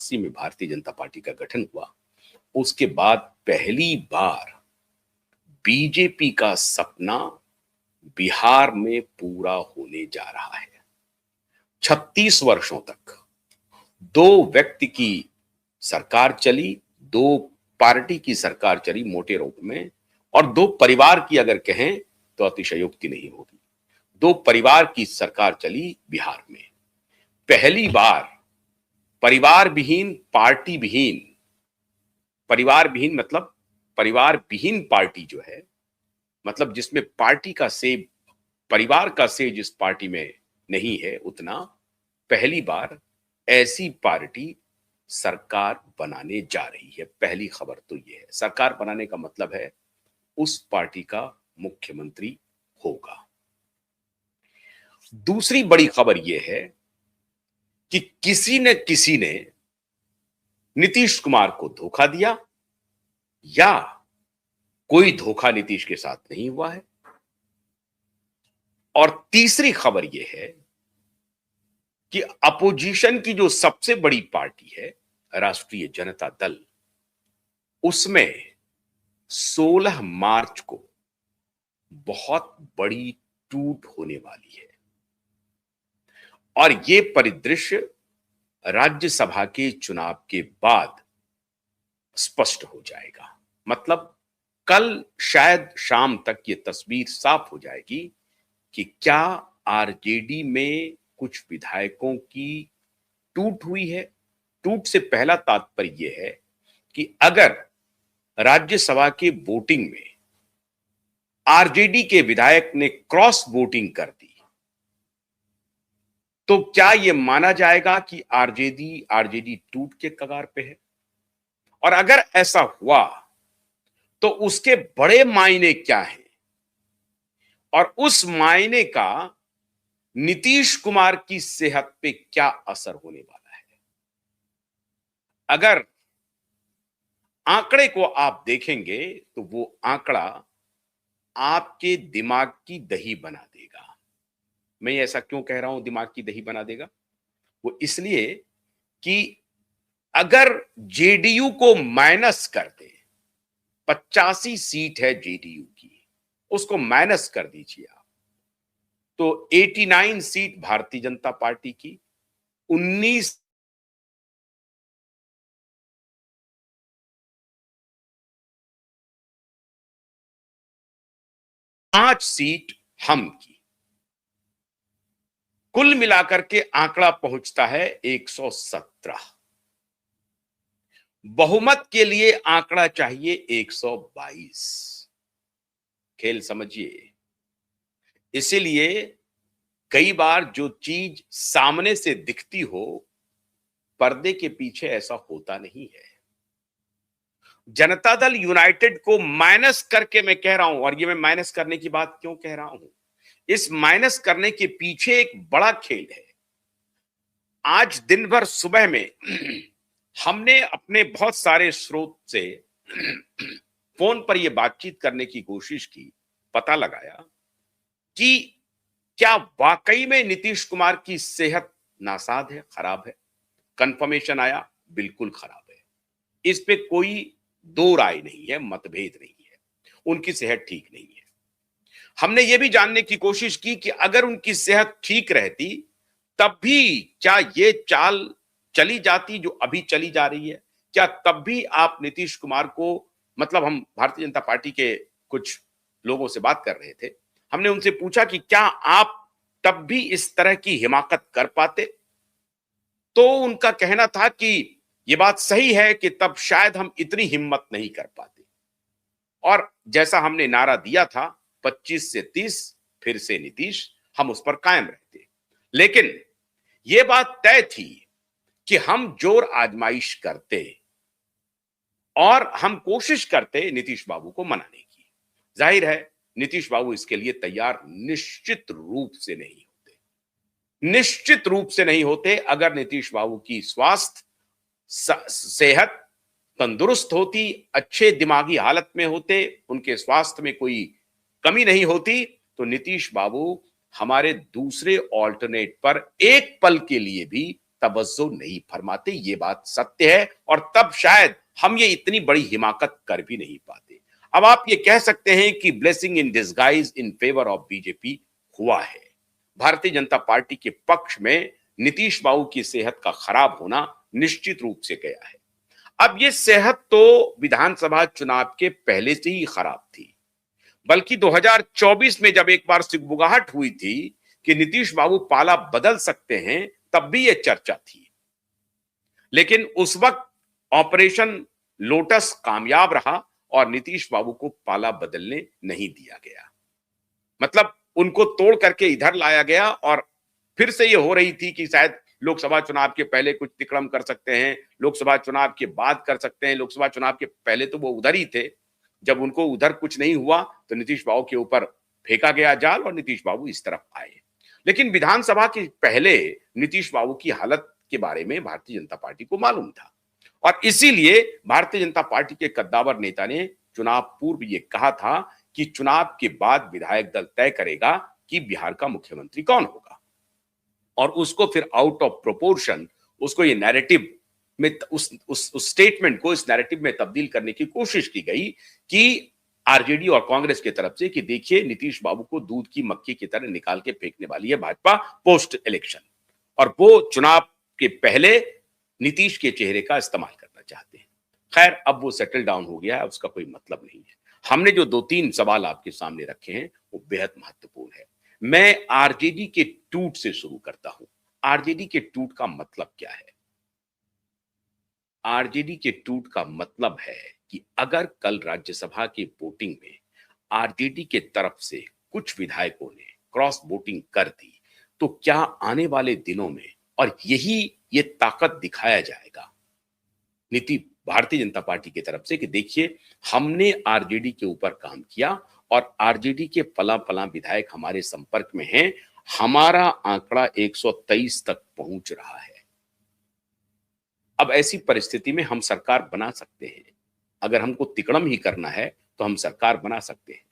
1980 में भारतीय जनता पार्टी का गठन हुआ, उसके बाद पहली बार बीजेपी का सपना बिहार में पूरा होने जा रहा है। 36 वर्षों तक दो व्यक्ति की सरकार चली, दो पार्टी की सरकार चली मोटे रूप में, और दो परिवार की अगर कहें तो अतिशयोक्ति नहीं होगी। दो परिवार की सरकार चली बिहार में। पहली बार परिवार विहीन, पार्टी विहीन, परिवार विहीन मतलब परिवार विहीन पार्टी जो है, मतलब जिसमें पार्टी का सेब, परिवार का सेब जिस पार्टी में नहीं है उतना, पहली बार ऐसी पार्टी सरकार बनाने जा रही है। पहली खबर तो यह है। सरकार बनाने का मतलब है उस पार्टी का मुख्यमंत्री होगा। दूसरी बड़ी खबर यह है कि किसी ने नीतीश कुमार को धोखा दिया, या कोई धोखा नीतीश के साथ नहीं हुआ है। और तीसरी खबर यह है कि अपोजिशन की जो सबसे बड़ी पार्टी है राष्ट्रीय जनता दल, उसमें 16 मार्च को बहुत बड़ी टूट होने वाली है। और यह परिदृश्य राज्यसभा के चुनाव के बाद स्पष्ट हो जाएगा। मतलब कल शायद शाम तक यह तस्वीर साफ हो जाएगी कि क्या आरजेडी में कुछ विधायकों की टूट हुई है। टूट से पहला तात्पर्य यह है कि अगर राज्यसभा के वोटिंग में आरजेडी के विधायक ने क्रॉस वोटिंग कर दी, तो क्या यह माना जाएगा कि आरजेडी टूट के कगार पे है। और अगर ऐसा हुआ तो उसके बड़े मायने क्या हैं, और उस मायने का नीतीश कुमार की सेहत पे क्या असर होने वाला है। अगर आंकड़े को आप देखेंगे तो वो आंकड़ा आपके दिमाग की दही बना देगा। मैं ऐसा क्यों कह रहा हूं दिमाग की दही बना देगा? वो इसलिए कि अगर जेडीयू को माइनस कर दे, 85 सीट है जेडीयू की, उसको माइनस कर दीजिए आप, तो 89 सीट भारतीय जनता पार्टी की, 19 5 सीट हम की, कुल मिलाकर के आंकड़ा पहुंचता है 117। बहुमत के लिए आंकड़ा चाहिए 122। खेल समझिए। इसीलिए कई बार जो चीज सामने से दिखती हो, पर्दे के पीछे ऐसा होता नहीं है। जनता दल यूनाइटेड को माइनस करके मैं कह रहा हूं, और ये मैं माइनस करने की बात क्यों कह रहा हूं, इस माइनस करने के पीछे एक बड़ा खेल है। आज दिन भर सुबह में हमने अपने बहुत सारे स्रोत से फोन पर यह बातचीत करने की कोशिश की, पता लगाया कि क्या वाकई में नीतीश कुमार की सेहत नासाज है, खराब है। कंफर्मेशन आया, बिल्कुल खराब है। इस पे कोई दो राय नहीं है, मतभेद नहीं है, उनकी सेहत ठीक नहीं है। हमने यह भी जानने की कोशिश की कि अगर उनकी सेहत ठीक रहती तब भी क्या ये चाल चली जाती जो अभी चली जा रही है? क्या तब भी आप नीतीश कुमार को, मतलब हम भारतीय जनता पार्टी के कुछ लोगों से बात कर रहे थे, हमने उनसे पूछा कि क्या आप तब भी इस तरह की हिमाकत कर पाते? तो उनका कहना था कि यह बात सही है कि तब शायद हम इतनी हिम्मत नहीं कर पाते। और जैसा हमने नारा दिया था 25 से 30 फिर से नीतीश, हम उस पर कायम रहते। लेकिन यह बात तय थी कि हम जोर आजमाइश करते और हम कोशिश करते नीतीश बाबू को मनाने की। जाहिर है नीतीश बाबू इसके लिए तैयार निश्चित रूप से नहीं होते, निश्चित रूप से नहीं होते। अगर नीतीश बाबू की स्वास्थ्य सेहत तंदुरुस्त होती, अच्छे दिमागी हालत में होते, उनके स्वास्थ्य में कोई कमी नहीं होती, तो नीतीश बाबू हमारे दूसरे ऑल्टरनेट पर एक पल के लिए भी तवज्जो नहीं फरमाते, ये बात सत्य है, और तब शायद हम ये इतनी बड़ी हिमाकत कर भी नहीं पाते। अब आप ये कह सकते हैं कि blessing in disguise in favour of BJP हुआ है। भारतीय जनता पार्टी के पक्ष में नीतीश बाबू की सेहत का खराब होना निश्चित रूप से गया है। अब ये सेहत तो विधानसभा चुनाव के पहले से ही खराब थी, बल्कि 2024 में जब एक बार सिगबुगाहट हुई थी कि नीतीश बाबू पाला बदल सकते हैं, तब भी यह चर्चा थी। लेकिन उस वक्त ऑपरेशन लोटस कामयाब रहा और नीतीश बाबू को पाला बदलने नहीं दिया गया। मतलब उनको तोड़ करके इधर लाया गया, और फिर से ये हो रही थी कि शायद लोकसभा चुनाव के पहले कुछ तिकड़म कर सकते हैं, लोकसभा चुनाव के बाद कर सकते हैं। लोकसभा चुनाव के पहले तो वो उधर ही थे, जब उनको उधर कुछ नहीं हुआ तो नीतीश बाबू के ऊपर फेंका गया जाल और नीतीश बाबू इस तरफ आए। लेकिन विधानसभा के पहले नीतीश बाबू की हालत के बारे में भारतीय जनता पार्टी को मालूम था, और इसीलिए भारतीय जनता पार्टी के कद्दावर नेता ने चुनाव पूर्व ये कहा था कि चुनाव के बाद विधायक दल तय करेगा कि बिहार का मुख्यमंत्री कौन होगा, और उसको फिर आउट ऑफ प्रोपोर्शन उसको ये नैरेटिव में उस स्टेटमेंट को इस नैरेटिव में तब्दील करने की कोशिश की गई कि आरजेडी और कांग्रेस की तरफ से कि देखिए नीतीश बाबू को दूध की मक्खी की तरह निकाल के फेंकने वाली है भाजपा पोस्ट इलेक्शन, और वो चुनाव के पहले नीतीश के चेहरे का इस्तेमाल करना चाहते हैं। खैर, अब वो सेटल डाउन हो गया है, उसका कोई मतलब नहीं है। हमने जो 2-3 सवाल आपके सामने रखे हैं वो बेहद महत्वपूर्ण है। मैं आरजेडी के टूट से शुरू करता हूं। आरजेडी के टूट का मतलब क्या है? आरजेडी के टूट का मतलब है कि अगर कल राज्यसभा की वोटिंग में आरजेडी के तरफ से कुछ विधायकों ने क्रॉस वोटिंग कर दी, तो क्या आने वाले दिनों में, और ये ताकत दिखाया जाएगा भारतीय जनता पार्टी की तरफ से कि देखिए हमने आरजेडी के ऊपर काम किया और आरजेडी के फला फला विधायक हमारे संपर्क में हैं, हमारा आंकड़ा 123 तक पहुंच रहा है। अब ऐसी परिस्थिति में हम सरकार बना सकते हैं। अगर हमको तिकड़म ही करना है तो हम सरकार बना सकते हैं।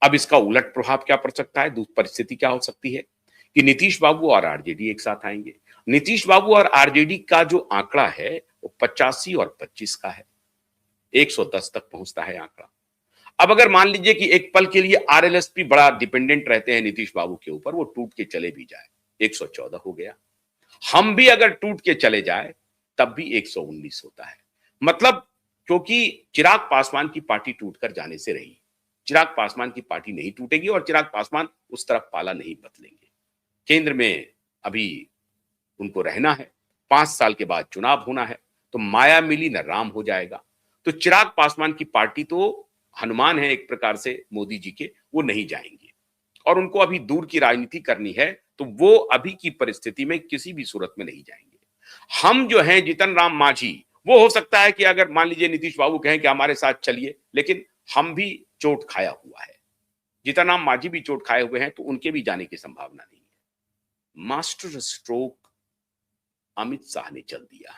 अब इसका उलट प्रभाव क्या पड़ सकता है? दूसरी परिस्थिति क्या हो सकती है कि नीतीश बाबू और आरजेडी एक साथ आएंगे। नीतीश बाबू और आरजेडी का जो आंकड़ा है वो 85 और 25 का है, 110 तक पहुंचता है आंकड़ा। अब अगर मान लीजिए कि एक पल के लिए आरएलएसपी बड़ा डिपेंडेंट रहते हैं नीतीश बाबू के ऊपर, वो टूट के चले भी जाए, 114 हो गया। हम भी अगर टूट के चले जाए तब भी 119 होता है। मतलब क्योंकि चिराग पासवान की पार्टी टूटकर जाने से रही, चिराग पासवान की पार्टी नहीं टूटेगी और चिराग पासवान उस तरफ पाला नहीं बदलेंगे। केंद्र में अभी उनको रहना है, 5 साल के बाद चुनाव होना है, तो माया मिली न राम हो जाएगा। तो चिराग पासवान की पार्टी तो हनुमान है एक प्रकार से मोदी जी के, वो नहीं जाएंगे और उनको अभी दूर की राजनीति करनी है, तो वो अभी की परिस्थिति में किसी भी सूरत में नहीं जाएंगे। हम जो हैं जीतन राम मांझी, वो हो सकता है कि अगर मान लीजिए नीतीश बाबू कहें कि हमारे साथ चलिए, लेकिन हम भी चोट खाया हुआ है, जीतन राम मांझी भी चोट खाए हुए हैं, तो उनके भी जाने की संभावना नहीं है। मास्टर स्ट्रोक अमित शाह ने चल दिया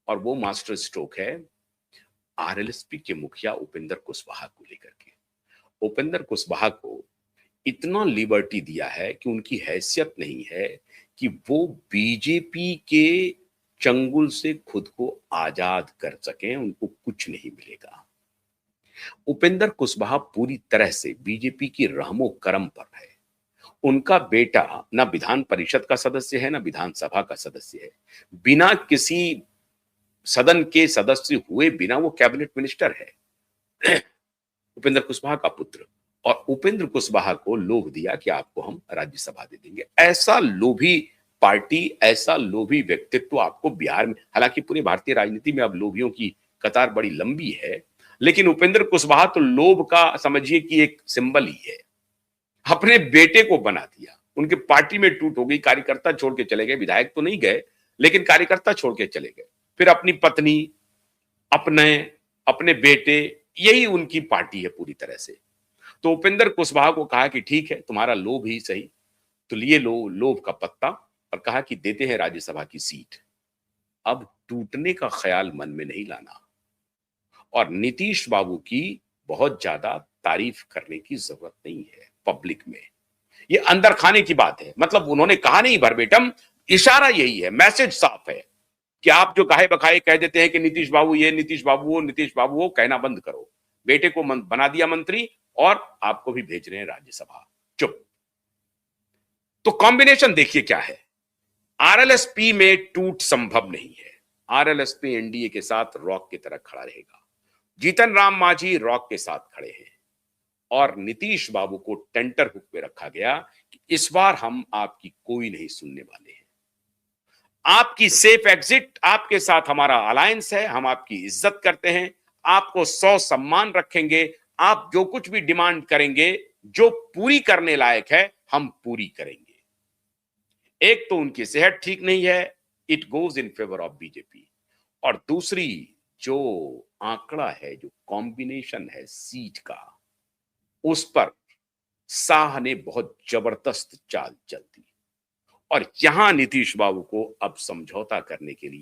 और वो मास्टर स्ट्रोक है आरएलएसपी के मुखिया उपेंद्र कुशवाहा को लेकर के। उपेंद्र कुशवाहा को इतना लिबर्टी दिया है कि उनकी हैसियत नहीं है कि वो बीजेपी के चंगुल से खुद को आजाद कर सकें, उनको कुछ नहीं मिलेगा। उपेंद्र कुशवाहा पूरी तरह से बीजेपी की रहमो करम पर है। उनका बेटा ना विधान परिषद का सदस्य है ना विधानसभा का सदस्य है, बिना किसी सदन के सदस्य हुए बिना वो कैबिनेट मिनिस्टर है। उपेंद्र कुशवाहा का पुत्र, और उपेंद्र कुशवाहा को लोभ दिया कि आपको हम राज्यसभा दे देंगे। ऐसा लोभी पार्टी, ऐसा लोभी व्यक्तित्व आपको बिहार में, हालांकि पूरी भारतीय राजनीति में अब लोभियों की कतार बड़ी लंबी है, लेकिन उपेंद्र कुशवाहा तो लोभ का समझिए कि एक सिंबल ही है। अपने बेटे को बना दिया, उनके पार्टी में टूट हो गई, कार्यकर्ता छोड़ के चले गए, विधायक तो नहीं गए लेकिन कार्यकर्ता छोड़ के चले गए, फिर अपनी पत्नी, अपने बेटे, यही उनकी पार्टी है पूरी तरह से। तो उपेंद्र कुशवाहा को कहा कि ठीक है तुम्हारा लोभ ही सही, तो लिए लो लोभ का पत्ता और कहा कि देते हैं राज्यसभा की सीट। अब टूटने का ख्याल मन में नहीं लाना और नीतीश बाबू की बहुत ज्यादा तारीफ करने की जरूरत नहीं है पब्लिक में। ये अंदर खाने की बात है, मतलब उन्होंने कहा नहीं भरपेटम इशारा यही है, मैसेज साफ है कि आप जो गाहे बखाए कह देते हैं कि नीतीश बाबू ये, नीतीश बाबू वो, नीतीश बाबू वो, कहना बंद करो। बेटे को बना दिया मंत्री और आपको भी भेज रहे हैं राज्यसभा। चुप। तो कॉम्बिनेशन देखिए क्या है। आरएलएसपी में टूट संभव नहीं है। आरएलएसपी एनडीए के साथ रॉक की तरह खड़ा रहेगा। जीतन राम मांझी रॉक के साथ खड़े हैं और नीतीश बाबू को टेंटर हुक पे रखा गया कि इस बार हम आपकी कोई नहीं सुनने वाले हैं। आपकी सेफ एग्जिट, आपके साथ हमारा अलायंस है, हम आपकी इज्जत करते हैं, आपको 100 सम्मान रखेंगे, आप जो कुछ भी डिमांड करेंगे, जो पूरी करने लायक है, हम पूरी करेंगे। एक तो उनकी सेहत ठीक नहीं है, it goes in favour of BJP, और दूसरी जो आंकड़ा है, जो कॉम्बिनेशन है सीट का, उस पर शाह ने बहुत जबरदस्त चाल चल दी और यहां नीतीश बाबू को अब समझौता करने के लिए